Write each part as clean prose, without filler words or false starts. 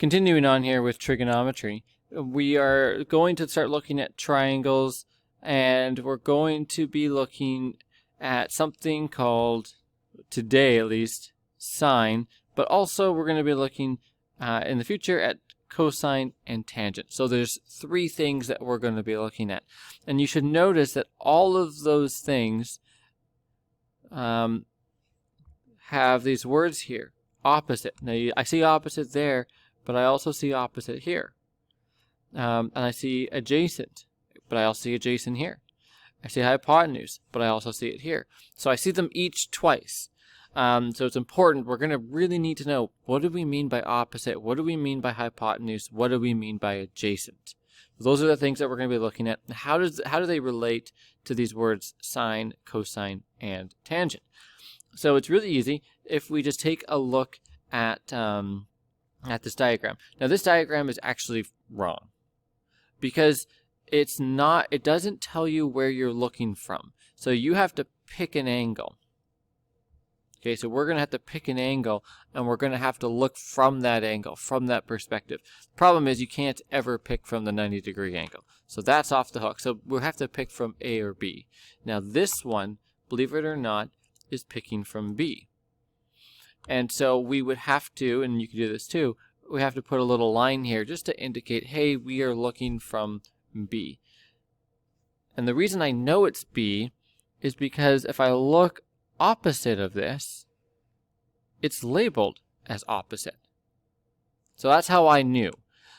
Continuing on here with trigonometry, we are going to start looking at triangles, and we're going to be looking at something called, today at least, sine, but also we're going to be looking in the future at cosine and tangent. So there's three things that we're going to be looking at. And you should notice that all of those things have these words here. Opposite. Now I see opposite there, but I also see opposite here. And I see adjacent, but I also see adjacent here. I see hypotenuse, but I also see it here. So I see them each twice. So it's important. We're going to really need to know, what do we mean by opposite? What do we mean by hypotenuse? What do we mean by adjacent? Those are the things that we're going to be looking at. How do they relate to these words sine, cosine, and tangent? So it's really easy if we just take a look at this diagram. Now this diagram is actually wrong because it doesn't tell you where you're looking from. So you have to pick an angle. Okay, so we're going to have to pick an angle, and we're going to have to look from that angle, from that perspective. The problem is you can't ever pick from the 90-degree angle. So that's off the hook. So we'll have to pick from A or B. Now this one, believe it or not, is picking from B. And so we would have to, and you can do this too, we have to put a little line here just to indicate, hey, we are looking from B. And the reason I know it's B is because if I look opposite of this, it's labeled as opposite. So that's how I knew.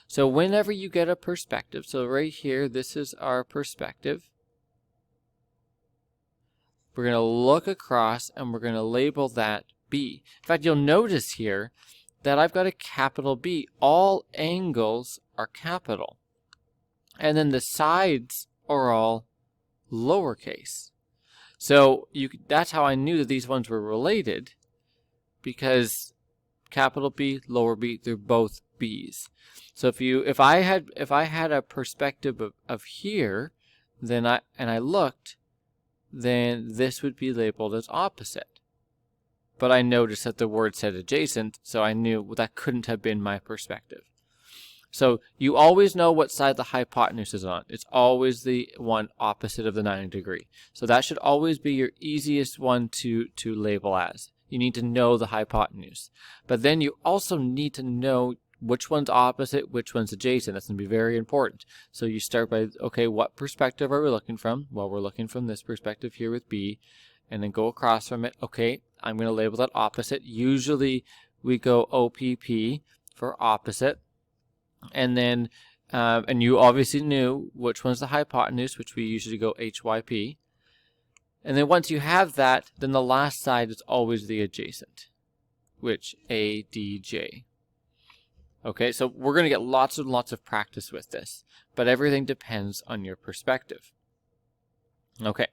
So whenever you get a perspective, so right here, this is our perspective. We're going to look across and we're going to label that B. In fact, you'll notice here that I've got a capital B. All angles are capital. And then the sides are all lowercase. So that's how I knew that these ones were related, because capital B, lower B, they're both B's. So if I had a perspective of here, then I looked, then this would be labeled as opposite. But I noticed that the word said adjacent, so I knew that couldn't have been my perspective. So you always know what side the hypotenuse is on. It's always the one opposite of the 90-degree. So that should always be your easiest one to label as. You need to know the hypotenuse. But then you also need to know which one's opposite, which one's adjacent. That's going to be very important. So you start by, okay, what perspective are we looking from? Well, we're looking from this perspective here with B, and then go across from it. Okay, I'm going to label that opposite. Usually we go OPP for opposite. And then, and you obviously knew which one's the hypotenuse, which we usually go HYP. And then once you have that, then the last side is always the adjacent, which ADJ. Okay, so we're going to get lots and lots of practice with this, but everything depends on your perspective. Okay,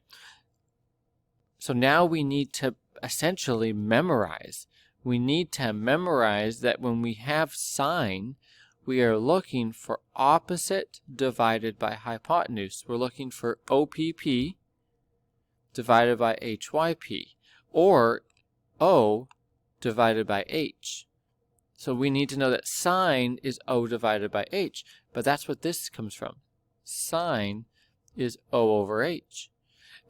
so now we need to essentially memorize. We need to memorize that when we have sine, we are looking for opposite divided by hypotenuse. We're looking for OPP divided by HYP, or O divided by H. So we need to know that sine is O divided by H, but that's what this comes from. Sine is O over H.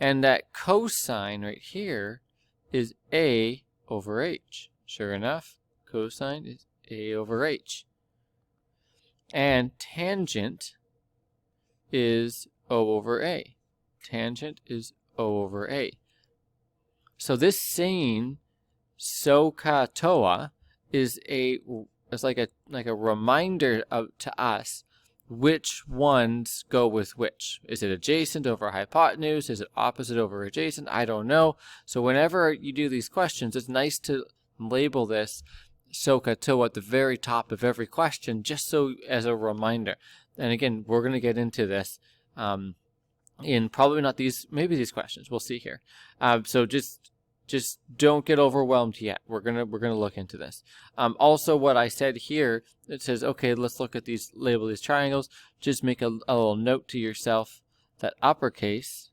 And that cosine right here is A over H. Sure enough, cosine is A over H. And tangent is O over A. Tangent is O over A. So this saying, SOHCAHTOA, is like a reminder to us which ones go with which. Is it adjacent over hypotenuse? Is it opposite over adjacent? I don't know. So whenever you do these questions, it's nice to label this SOHCAHTOA at the very top of every question, just so as a reminder. And again, we're going to get into this in probably not these, maybe these questions. We'll see here. So just don't get overwhelmed yet. We're gonna look into this. Also, what I said here, it says, okay, let's look at these, label these triangles. Just make a little note to yourself that uppercase,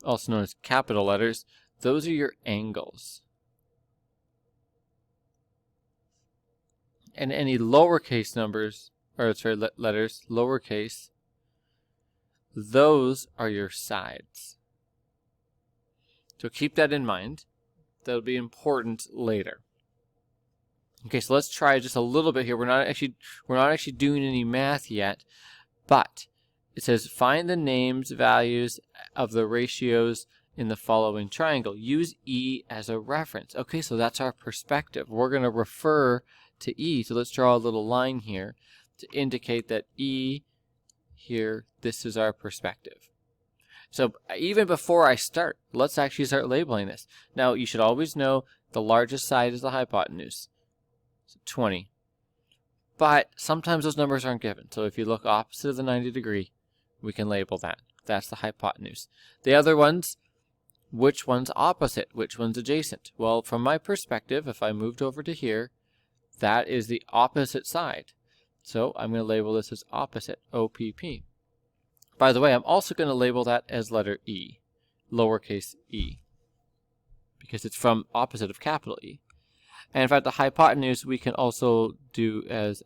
also known as capital letters, those are your angles. And any lowercase numbers, or sorry, letters, lowercase, those are your sides. So keep that in mind. That'll be important later. Okay, so let's try just a little bit here. We're not actually doing any math yet, but it says find the names, values of the ratios in the following triangle. Use E as a reference. Okay, so that's our perspective. We're going to refer to E. So let's draw a little line here to indicate that E here, this is our perspective. So even before I start, let's actually start labeling this. Now, you should always know the largest side is the hypotenuse, so 20. But sometimes those numbers aren't given. So if you look opposite of the 90 degree, we can label that. That's the hypotenuse. The other ones, which one's opposite? Which one's adjacent? Well, from my perspective, if I moved over to here, that is the opposite side. So I'm going to label this as opposite, OPP. By the way, I'm also going to label that as letter E, lowercase e, because it's from opposite of capital E. And in fact, the hypotenuse we can also do as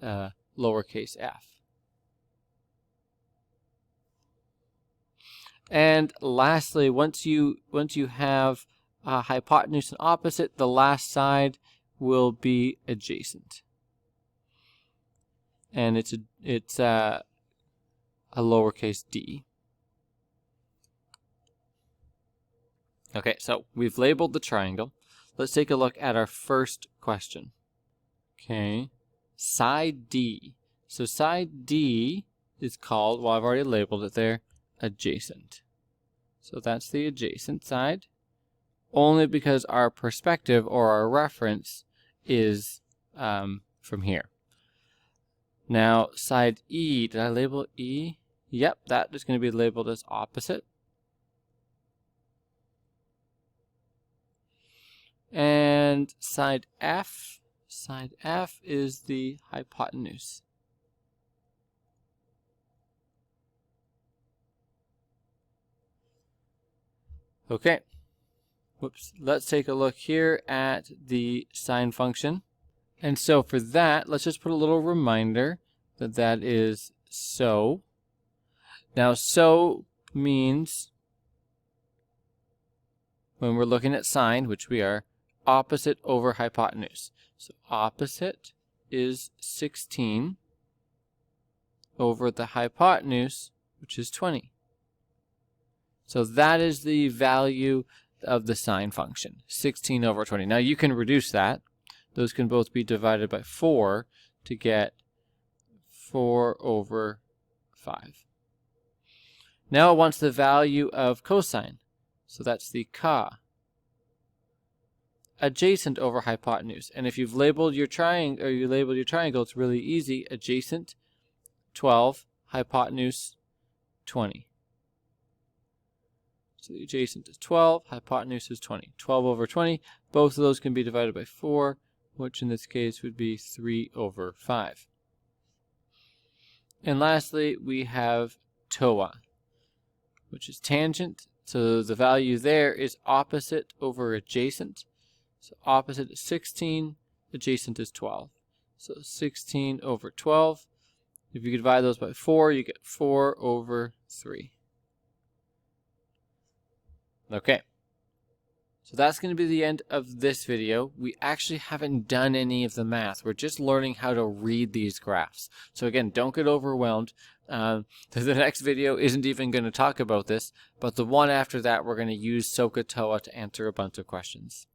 lowercase f. And lastly, once you have hypotenuse and opposite, the last side will be adjacent. And it's a lowercase d. Okay, so we've labeled the triangle. Let's take a look at our first question. Okay, side D. So side D is called, well, I've already labeled it there, adjacent. So that's the adjacent side, only because our perspective or our reference is from here. Now, side E, did I label E? Yep, that is going to be labeled as opposite. And side F is the hypotenuse. Okay, whoops. Let's take a look here at the sine function. And so for that, let's just put a little reminder that that is so. Now, so means, when we're looking at sine, which we are, opposite over hypotenuse. So opposite is 16 over the hypotenuse, which is 20. So that is the value of the sine function, 16 over 20. Now you can reduce that. Those can both be divided by 4 to get 4 over 5. Now it wants the value of cosine. So that's the ca. Adjacent over hypotenuse. And if you've labeled your triangle, or you labeled your triangle, it's really easy. Adjacent, 12, hypotenuse, 20. So the adjacent is 12, hypotenuse is 20. 12 over 20, both of those can be divided by 4, which in this case would be 3 over 5. And lastly, we have TOA, which is tangent. So the value there is opposite over adjacent. So opposite is 16, adjacent is 12. So 16 over 12. If you divide those by 4, you get 4 over 3. Okay. So that's going to be the end of this video. We actually haven't done any of the math. We're just learning how to read these graphs. So again, don't get overwhelmed. The next video isn't even going to talk about this, but the one after that, we're going to use SOHCAHTOA to answer a bunch of questions.